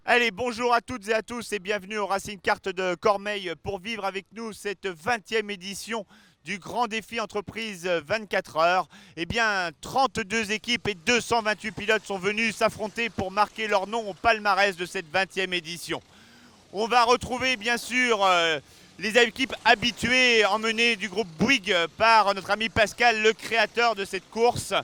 Allez, bonjour à toutes et à tous et bienvenue au Racing Kart de Cormeilles pour vivre avec nous cette 20e édition du grand défi entreprise 24 heures. Eh bien, 32 équipes et 228 pilotes sont venus s'affronter pour marquer leur nom au palmarès de cette 20e édition. On va retrouver bien sûr les équipes habituées emmenées du groupe Bouygues par notre ami Pascal, le créateur de cette course.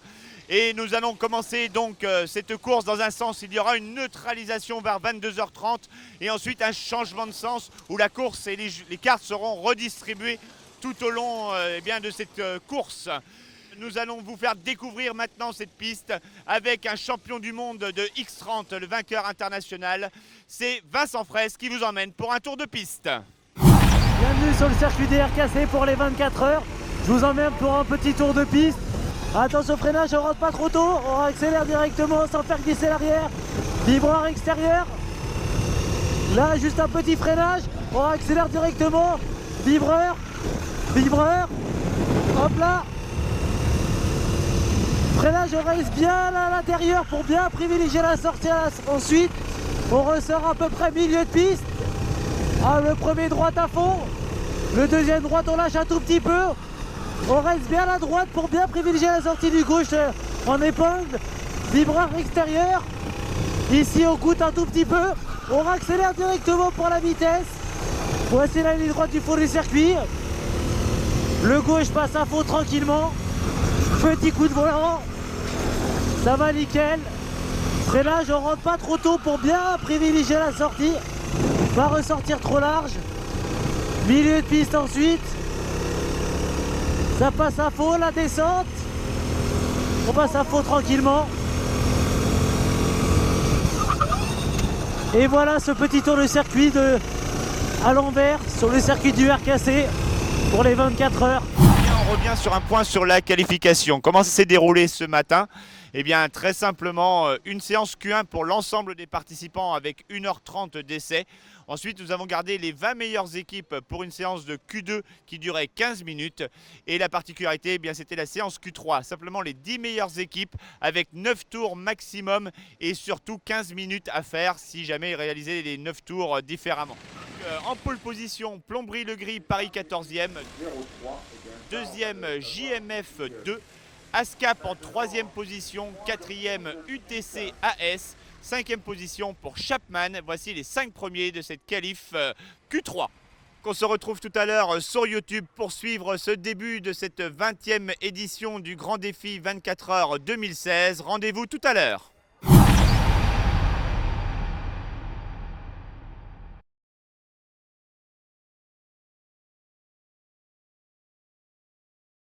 Et nous allons commencer donc cette course. Dans un sens, il y aura une neutralisation vers 22h30 et ensuite un changement de sens où la course et les cartes seront redistribuées tout au long de cette course. Nous allons vous faire découvrir maintenant cette piste avec un champion du monde de X30, le vainqueur international. C'est Vincent Fraisse qui vous emmène pour un tour de piste. Bienvenue sur le circuit des RKC pour les 24 heures. Je vous emmène pour un petit tour de piste. Attention au freinage, on rentre pas trop tôt, on accélère directement sans faire glisser l'arrière. Vibreur extérieur. Là, juste un petit freinage, on accélère directement. Vibreur, hop là. Freinage, on reste bien là à l'intérieur pour bien privilégier la sortie. Ensuite, on ressort à peu près milieu de piste. Ah, le premier droite à fond. Le deuxième droite, on lâche un tout petit peu. On reste bien à la droite pour bien privilégier la sortie du gauche en épingle. Vibreur extérieur. Ici, on goûte un tout petit peu. On accélère directement pour la vitesse. Voici la ligne droite du fond du circuit. Le gauche passe à fond tranquillement. Petit coup de volant. Ça va nickel. Freinage, on rentre pas trop tôt pour bien privilégier la sortie. Pas ressortir trop large. Milieu de piste ensuite. Ça passe à fond, la descente. On passe à fond tranquillement. Et voilà ce petit tour de circuit à l'envers sur le circuit du RKC pour les 24 heures. On revient sur un point sur la qualification. Comment ça s'est déroulé ce matin? Eh bien, très simplement, une séance Q1 pour l'ensemble des participants avec 1h30 d'essai. Ensuite, nous avons gardé les 20 meilleures équipes pour une séance de Q2 qui durait 15 minutes. Et la particularité, eh bien, c'était la séance Q3. Simplement les 10 meilleures équipes avec 9 tours maximum et surtout 15 minutes à faire si jamais réaliser les 9 tours différemment. En pole position, Plomberie-le-Gris, Paris 14e. Deuxième, JMF 2. ASCAP en 3e position, 4e UTC AS, 5e position pour Chapman. Voici les 5 premiers de cette qualif Q3. On se retrouve tout à l'heure sur YouTube pour suivre ce début de cette 20e édition du Grand Défi 24 heures 2016. Rendez-vous tout à l'heure.